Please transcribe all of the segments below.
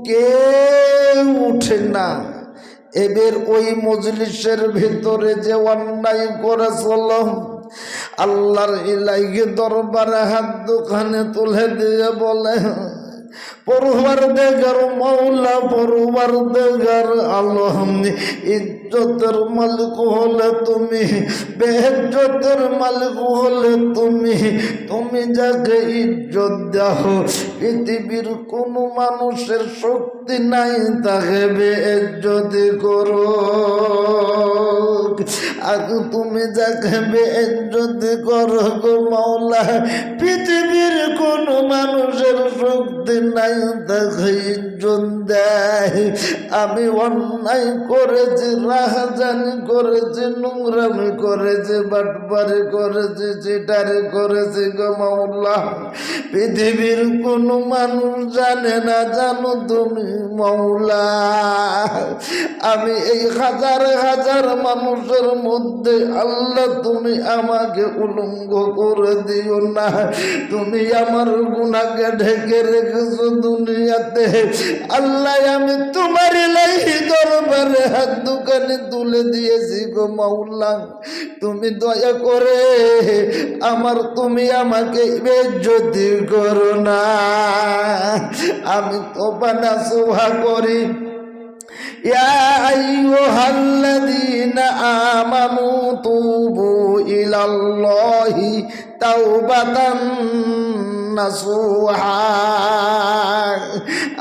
কেউ উঠে না। এবার ওই মজলিসের ভিতরে যে অন্যায় করেছিল আল্লাহর ইলাহি দরবারে হাত দুখানে তুলে দিয়ে বলে, পরওয়ারদিগার মাওলা, পরওয়ারদিগার আলম, ইজ্জতের মালিক হলে তুমি, বেইজ্জতের মালিক হলে তুমি। তুমি যাকে ইজ্জত দাও পৃথিবীর কোনো মানুষের শক্তি নাই তাকে বেইজ্জতি করো। আর তুমি যাকে বেইজ্জতি করো গো মাওলা, পৃথিবীর কোনো মানুষের শক্তি নাই তাকে ইজ্জত দেয়। আমি অন্যায় করেছি, রাহাজানি করেছি, নোংরামি করেছি, বাটপারি করেছি, চিটারি করেছি গো মাওলা। পৃথিবীর কোনো মানুষ জানে না, জানো তুমি মাওলা। আমি এই হাজার হাজার মানুষের মধ্যে আল্লাহ তুমি আমাকে উলঙ্গ করে দিও না। তুমি আমার গুনাহকে ঢেকে রেখেছো দুনিয়াতে। আল্লাহ আমি তোমার ইলাহি দরবারে হাত দুখানি তুলে দিয়েছি গো মাওলা। তুমি দয়া করে তুমি আমাকে বেইজ্জতি করো না। আমি তওবা নাসুহ করি। ইয়া আইয়ুহাল্লাযীনা আমানু তুবু ইলাল্লাহি তাওবাতান নাসুহা।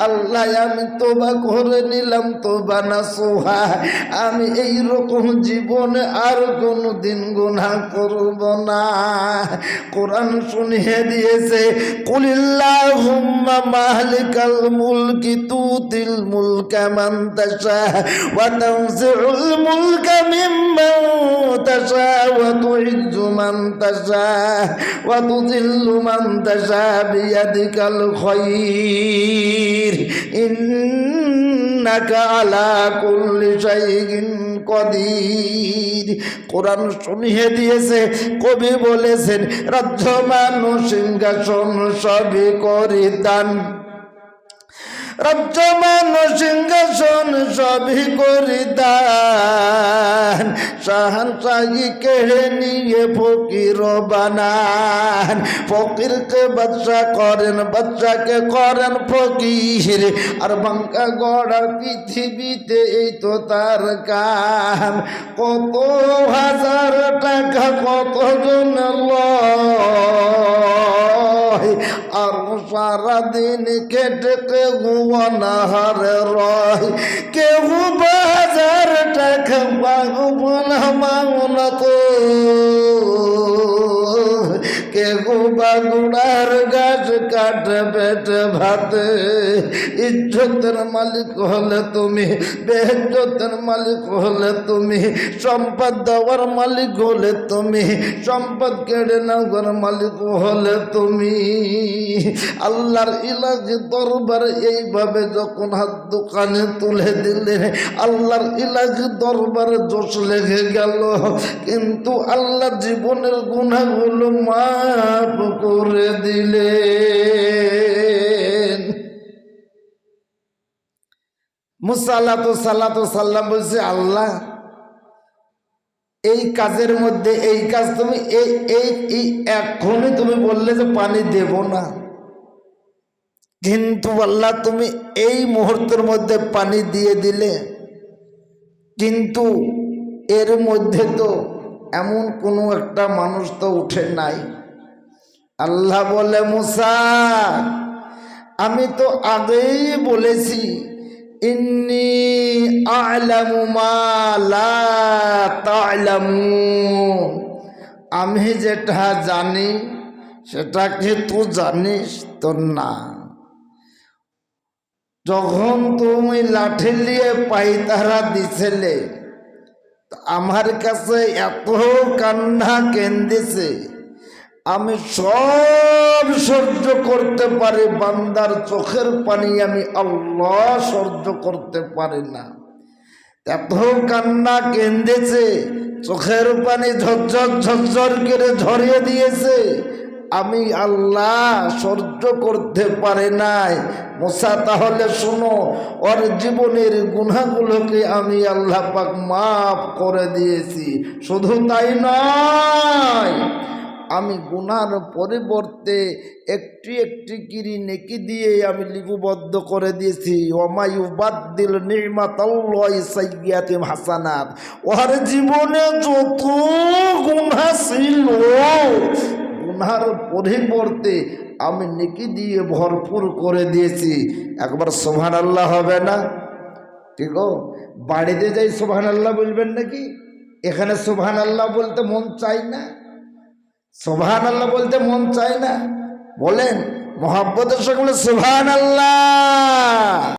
আল্লাহ আমি তওবা করে নিলাম, তওবা নাসুহা। আমি এই রকম জীবনে আর কোনো দিন গুনাহ করব না। কোরআন শুনিয়ে দিয়েছে, কুলিল্লাহুম্মা মালিকাল মুলকি তুতিল মুলকা মান তাশা ওয়া তানজিউল মুলকা মিম্মান তাশা ওয়া তুইজ্জু মান তাশা ওয়া তুযিল্লু মান তাশা বিয়াদিকাল খায়র ইন্নাকা আলা কুল্লি শাইইন কদির। কোরআন শুনিয়ে দিয়েছে, কবি বলেছেন, রাজ্য মানুষ সিংহাসন সবই করি দান, রাজ্য মানুষ সিংহাসন সবই করি দান, শাহনশাহী কেড়ে নিয়ে ফকির বানান। ফকিরকে বাদশা করেন, বাদশাকে করেন ফকির। আর বাঙ্কা গড়ার পৃথিবীতে এই তো তার কাম। কত হাজার টাকা কত জনের লয়, আর সারাদিন কেটে কেউ অনাহারে রয়। কেউ বাজার টাকা মাংনা তো, কেউ বাগুড়ার গাছ কাটে পেটে ভাতে। ইজ্জতের মালিক হলে তুমি, বেইজ্জতের মালিক হলে তুমি, সম্পদ দেওয়ার মালিক হলে তুমি, সম্পদ কেড়ে নেওয়ার মালিক হলে তুমি। আল্লাহর ইলাহি দরবারে এইভাবে যখন হাত দোকানে তুলে দিলে আল্লাহর ইলাহি দরবারে জোশ লেগে গেল। কিন্তু আল্লাহ জীবনের গুনাহগুলো মাফ করে দিলেন। মুসা সাল্লাম বলছে, আল্লাহ এই কাজের মধ্যে এই কাজ তুমি এই এখনই তুমি বললে যে পানি দেব না, কিন্তু আল্লাহ তুমি এই মুহূর্তের মধ্যে পানি দিয়ে দিলে। কিন্তু এর মধ্যে তো এমন কোনো একটা মানুষ তো উঠে নাই। আল্লাহ বলে, মুসা আমি তো আগেই বলেছি, ইন্নী আ'লামু মা লা তা'লামুন। আমি যেটা জানি সেটা কি তুই জানিস তো না। যখন তুমি লাঠি নিয়ে পাইতারা দিছিলে আমার কাছে এত কান্না কেন্দেছে, আমি সব সহ্য করতে পারি, বান্দার চোখের পানি আমি আল্লাহ সহ্য করতে পারি না। এত কান্না কেন্দেছে, চোখের পানি ঝরঝর ঝরঝর করে ঝরিয়ে দিয়েছে। আমি আল্লাহ সহ্য করতে পারে নাই। মুসা তাহলে শোনো, ওর জীবনের গুনাহগুলোকে আমি আল্লাহ পাক মাফ করে দিয়েছি। শুধু তাই নয়, আমি গুনার পরিবর্তে একটি একটি কিরি নেকি দিয়ে আমি লিপিবদ্ধ করে দিয়েছি। ওমায়ুবাদ্দিল নি'মাতাল্লাহি সাইয়্যাতিম হাসানাত। ওর জীবনে যত গুনাহ ছিল, গুনার পরিবর্তে আমি নেকি দিয়ে ভরপুর করে দিয়েছি। একবার সুবহানাল্লাহ হবে না? ঠিক ও, বাড়িতে যাই সুবহানাল্লাহ বলবেন নাকি? এখানে সুবহানাল্লাহ বলতে মন চায় না? সুবহানাল্লাহ বলতে মন চায় না? বলেন মহব্বতের সঙ্গে সুবহানাল্লাহ।